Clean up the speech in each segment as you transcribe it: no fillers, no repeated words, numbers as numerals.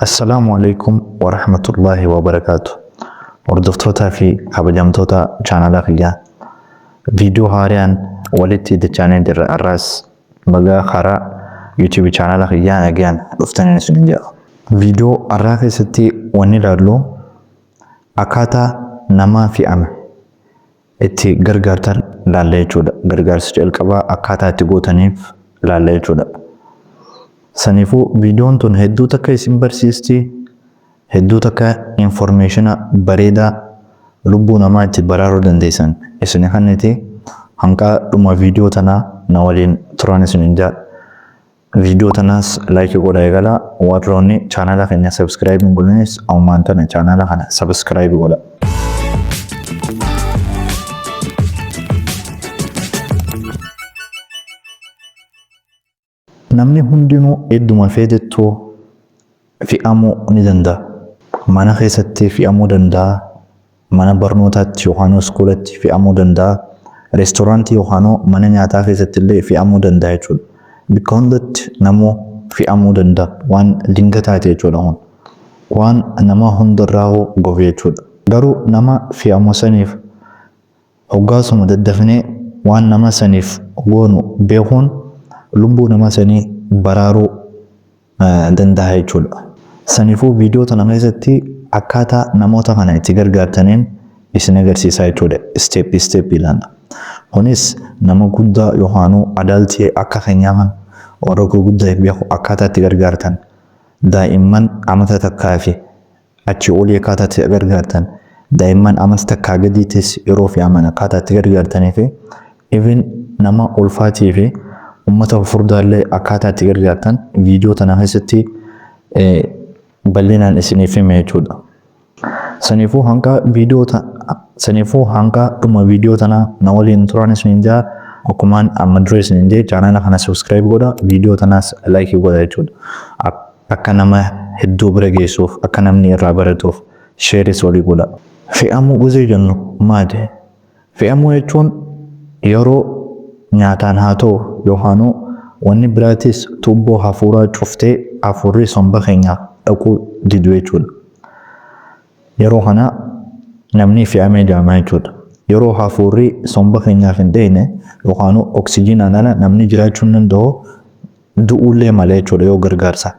السلام عليكم ورحمة الله وبركاته. وردفتوتا في خبجمتوتا channel خيا فيديو هاريان ولدتي the channel در الراس بقى خرا يوتيوب channel خيا أجان رفتني نسنجا فيديو الراقي ستي ونيلارلو أكاتا نما في أم اتي غرغرتن لالي جودا غرغر سجل كبا أكاتا تقوتنيف لالي جودا سنفو فيديون تون هدو تكا اسم برسيستي هدو تكا انفورميشن بريدا لبو نما اتي برارو دنديسن اسني خانتي هنكا دوما فيديو تنا نوالين ترانس ننجا فيديو تناس لايك قولا يغلا واتروني چانالا خينيا سبسكرايب نقولنس او مانتنا چانالا خانا سبسكرايب قولا namni hundinuu hedduma feetettoo fi'amuu ni danda'a. Mana keessatti fi'amuu danda'a. Mana barnootaatti yookaan iskoolatti fi'amuu danda'a. Reestooraantii yookaan mana nyaataa keessatti illee fi'amuu danda'a jechuudha. Bakka hundatti namuu fi'amuu danda'a. Waan dingataati jechuudha. Waan nama hundarraa goge jechuudha. Garuu nama fi'amu saniif hoggaasuma daddafnee waan nama saniif goonu beekuun lubbuu nama sanii baraaruu danda'a jechuudha. Saniifuu viidiyoo tana keessatti akkaataa namoota kana itti gargaartaniin isin agarsiisaa jechuudha. Step ilaalla. Kunis nama guddaa yookaan adaaltii akka keenyaa kan warra gurguddaa beeku akkaataa itti gargaartan daa'imman amata takkaa fi achi olii akkaataa itti gargaartan daa'imman amata takkaa gadiitis yeroo fi aman akkaataa itti gargaartanii fi even nama ulfaatii fi ummata furdaallee akkaataa itti gargaartan viidiyoo tana keessatti bal'inaan isiniif hime jechuudha. Saniifuu hanga dhuma viidiyoo tana na waliin turan isiniin jaa akkumaan amma dura isiniin jee chaanala kana subscribe godha viidiyoo tanaas like godha jechuudha. Akka nama hedduu bira geessuuf akka namni irraa baratuuf sheeris walii godha. Fe'amuu guzee jennu maali? Fe'amuu jechuun yeroo nyaataan haa ta'u yookaan wanni biraatis tuubboo hafuuraa cuftee hafuurri somba keenya dhaquu didu jechuudha. Yeroo kana namni fe'amee deema jechuudha. Yeroo hafuurri somba keenyaaf hin deene yookaan oksijiinaan ala namni jiraachuu hin danda'u du'uullee malee jechuudha yoo gargaarsa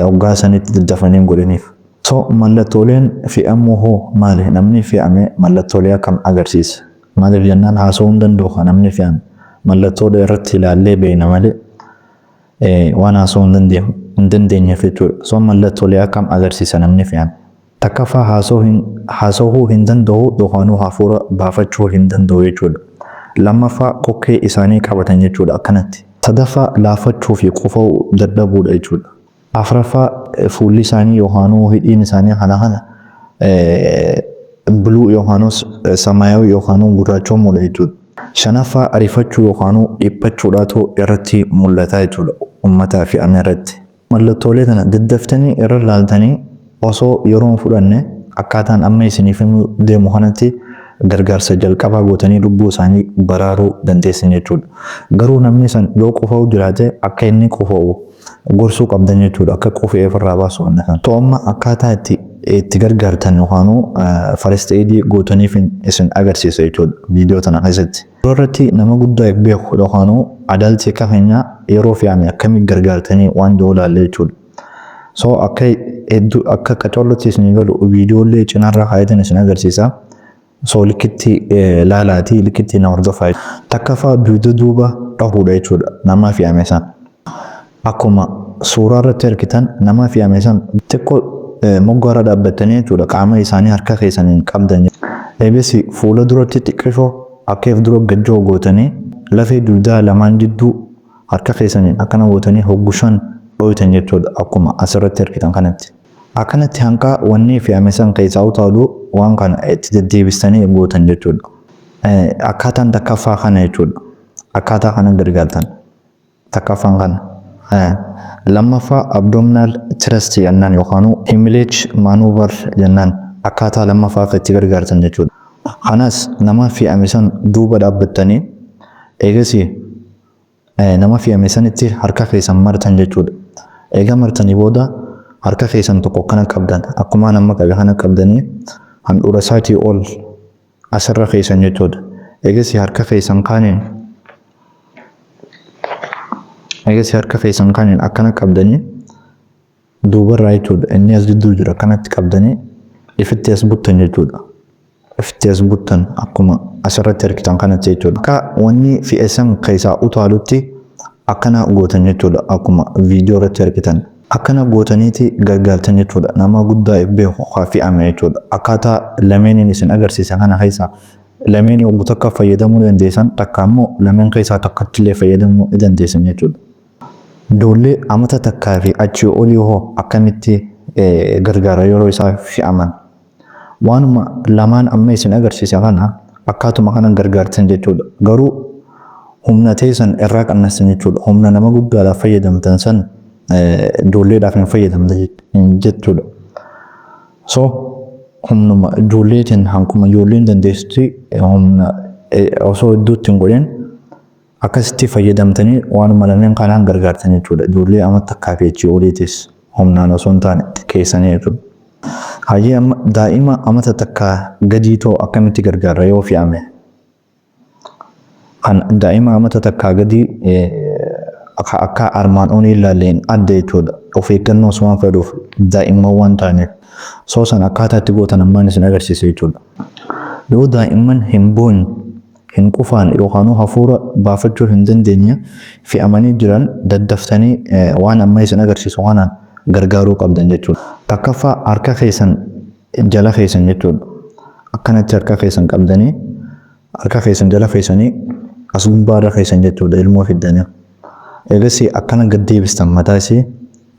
hoggaa sanitti daddafanii hin godhiniif. So mallattooleen fe'amuu hoo maali? Namni fe'amee mallattoolee akkam agarsiisa? Maaliif jennaan haasa'uu hin danda'u kan namni fe'ame. Mallattoodha irratti ilaallee beekna malee waan haasa'uu hin dandeenyeef jechuudha. So mallattoolee akkam agarsiisa namni fe'ame. Takkaffaa haasa'uu hin danda'u yookaan hafuura baafachuu hin danda'u jechuudha. Lammaffaa kokkee isaanii qabatan jechuudha akkanatti. Sadaffaa laafachuu fi qufa'uu dadhabuudha jechuudha. Afuraffaa fuulli isaanii yookaan hidhiin isaanii kana buluu yookaan samaayawii yookaan gurraachoomudha jechuudha. Shanaffaa arifachuu yookaan dhiphachuudhaatu irratti mul'ata jechuudha uummataa fi ameerratti. Mallattoolee kana daddaftanii irra ilaaltanii osoo yeroo fudhanne akkaataan amma isiniif deemu kanatti gargaarsa jalqabaa gootanii lubbuu isaanii baraaruu dandeessin jechuudha. Garuu namni san yoo qufa'u jiraate akka inni qufa'u gorsuu qabdan jechuudha. Akka qufa'ee ofirraa baasu wanna kan. To'amma akkaataa itti gargaartan yookaan first aid gootaniif isin agarsiisa jechuudha viidiyoo tana keessatti. Irratti nama guddaa beeku yookaan adaaltii akka keenyaa yeroo fe'ame akkamitti gargaartanii waan jiru ilaalle jechuudha. So akka qacarratti isin galu viidiyoolee cinaarraa kaayatan isin agarsiisa. So likkitti laalaatii likkitti na hordofaa. Takkaffaa dugda duuba dhahuudha jechuudha nama fe'ame san. Akkuma suuraa irratti argitan nama fe'ame san xiqqoo moggaara dhaabbatanii jechuudha qaama isaanii harka keessaniin qabdan. Eebisi fuula duratti xiqqishoo akka dura gajjoo gootanii lafee dugdaa lamaan jidduu harka keessaniin akkana gootanii hoggushan dho'itan jechuudha akkuma asirratti argitan kanatti. Akkanatti hanqa wanni fe'ame san keessaa utaalu waan kana itti deddeebistanii gootan jechuudha. Akkaataan takkaffaa kana jechuudha. Akkaataa kana gargaartan. Takkaffaan kana. Lammaffaa abdominal thrust jennaan yookaan hemorrhage maneuver jennaan akkaataa lammaffaa itti gargaartan jechuudha. Kanas nama fe'ame san duuba dhaabbattanii eegasii nama fe'ame sanitti harka keessan martan jechuudha. Eega martanii booda harka keessan tokko kana qabdan akkuma nama qabe kana qabdanii handhuura isaatii ol asirra keessan jechuudha. Eegas harka keessan kaaniin akkana qabdanii duubarraa jechuudha. Inni as gidduu jira kanatti qabdanii ifitti as buttan jechuudha. Ifitti as buttan akkuma asirratti argitan kanatti jechuudha. Akka wanni fe'eessan keessaa utaalutti akkana gootan jechuudha. Akkuma viidiyoo irratti argitan. Akkana gootaniiti gargaartan jechuudha. Nama guddaa beeku haa fe'ame jechuudha. Akkaataa lameeniin isin agarsiisan kana keessaa lameen oguu takka fayyadamuu dandeessan takka immoo lameen keessaa takkatti illee fayyadamuu dandeessan jechuudha. Ijoollee amata takkaa fi achii olii hoo akkamitti gargaara yeroo isaa fe'aman. Waanuma lamaan amma isin agarsiisa kana akkaatuma kana gargaartan jechuudha. Garuu humna teessan irraa qannastan jechuudha. Humna nama guddaadhaaf fayyadamtan san ijoolleedhaaf hin fayyadamtan jechuudha. So humnuma ijoolleetiin hankuma ijoolleen dandeessutti humna osoo iddootti hin godhin akkasitti fayyadamtanii waanuma lameen kanaan gargaartan jechuudha. Ijoollee amata takkaa fi achii oliitis humnaan osoo hin taane keessanii jechuudha. Hayyee daa'ima amata takkaa gadii ta'u akkamitti gargaara yoo fe'ame. Daa'ima amata takkaa gadii akka armaan olii ilaalleen adda jechuudha. Of eeggannoo osoo fedhuuf daa'imman waan taaneef soo san akkaataa itti gootan ammaan isin agarsiisa jechuudha. Yoo daa'imman hin boonye hin qufaan yookaan hafuura baafachuu hin dandeenye fe'amanii jiran daddaftanii waan amma isin agarsiisu kanaan gargaaruu qabdan jechuudha. Takkaffaa harka keessan jala keessan jechuudha. Akkanatti harka keessan qabdanii harka keessan jala keessanii as gubbaarra keessan jechuudha ilmoo fiddanii. Eegas akkana gad deebistan mataa isii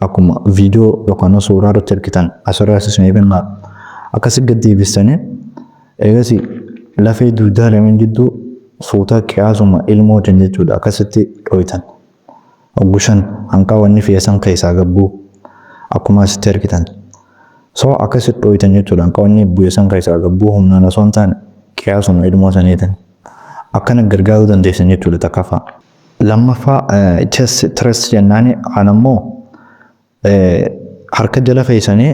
akkuma viidiyoo yookaan suuraa irratti argitan asirraa isin eebbifnaa akkasi gad deebistanii eegas lafee dugdaa lameen jidduu suutaa qiyaasuma ilmootiin jechuudha akkasitti dhohitan. Gushan hanqaa wanni fe'eessan keessaa gabbuu akkuma asitti argitan. So akkasitti dhohitan jechuudha hanqaa wanni bu'eessan keessaa gabbuu humnaan osoo hin taane qiyaasuma ilmoo saniitiin. Akkana gargaaruu dandeessan jechuudha takkaffaa. Lammaffaa chest thrust jennaani kan ammoo harka jala fe'isanii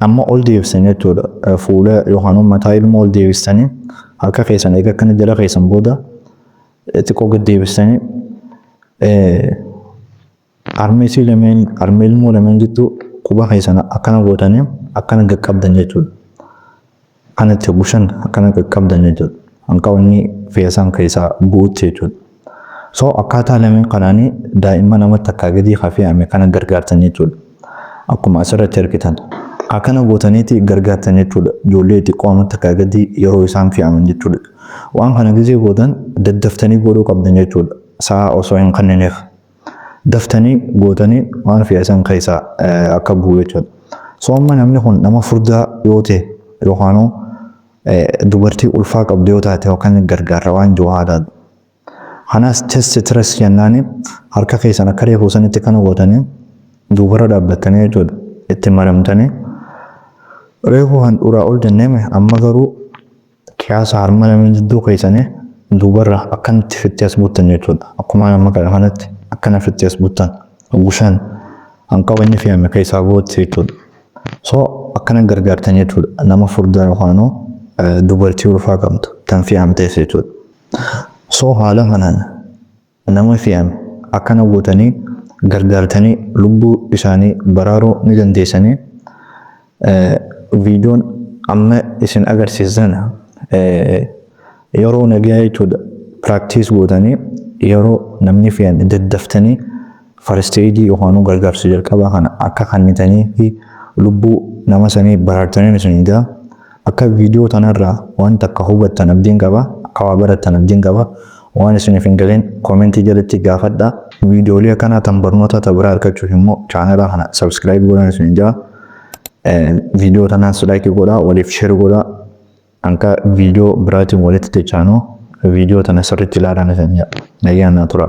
amma ol deebisan jechuudha. Fuula yookaan mataa ilmoo ol deebisanii harka keessan eega akkana jala keessan booda xiqqoo gad deebisanii harmeesii lameen harmee ilmoo lameen jidduu quba keessan akkana gootanii akkana qaqqabdan jechuudha. Kanatti gushan akkana qaqqabdan jechuudha. Hanqa wanni fe'eessan keessaa bu'uutti jechuudha. So akkaataa lameen kanaanii daa'imman amata takkaa gadii fe'ame kana gargaartan jechuudha. Akkuma asirratti argitan. Akkana gootaniiti gargaartan jechuudha. Ijoollee xiqqoo amata takkaa gadii yeroo isaan fe'aman jechuudha. Waan kana gizee gootan daddaftanii godhuu qabdan jechuudha. Sa'a osoo hin kennineef. Daftanii gootanii waan fe'eessan keessaa akka bu'u jechuudha. So amma namni kun nama furdaa yoo ta'e yookaan dubartii ulfaa qabdu yoo taate yookaan gargaara waan jiru haadha. Kanas chest thrust jennaani harka keessan akka reefuu sanitti kana gootanii duubarra dhaabbattanii jechuudha. Itti maramtanii reefuu handhuuraa ol jenneeme amma garuu qiyaasa harma lameen jidduu keessanii duubarra akkanatti fitti as buttan jechuudha. Akkuma amma kanatti akkana fitti as buttan gushan hanqa wanni fe'ame keessaa bootti jechuudha. So akkana gargaartan jechuudha. Nama furdaa yookaan dubartii ulfaa qabdu tan fe'amtees jechuudha. So haala kanaan nama fe'ame akkana gootanii gargaartanii lubbuu isaanii baraaruu ni dandeessanii viidiyoon amma isin agarsiisan yeroo nagaa jechuudha. Practice gootanii yeroo namni fe'ame daddaftanii first aid yookaan gargaarsa jalqabaa kana akka kennitanii fi lubbuu nama sanii baraartanii isinidha. Akka viidiyoo tanarraa waan takka hubattan abdiin qaba. Akka waa barattan abdiin qaba. Waan isiniif hin galeen koomentii jalatti gaafadhaa. Viidiyoolee akkanaa tan barnoota biraa argachuuf immoo chaanala kana subscribe godhaa isin jaa. Viidiyoo tanaas like godhaa waliif share godhaa. Akka viidiyoo biraatiin walitti dachaanuu viidiyoo tana sirriitti ilaalaa isin jaa. Nagaan naa tura.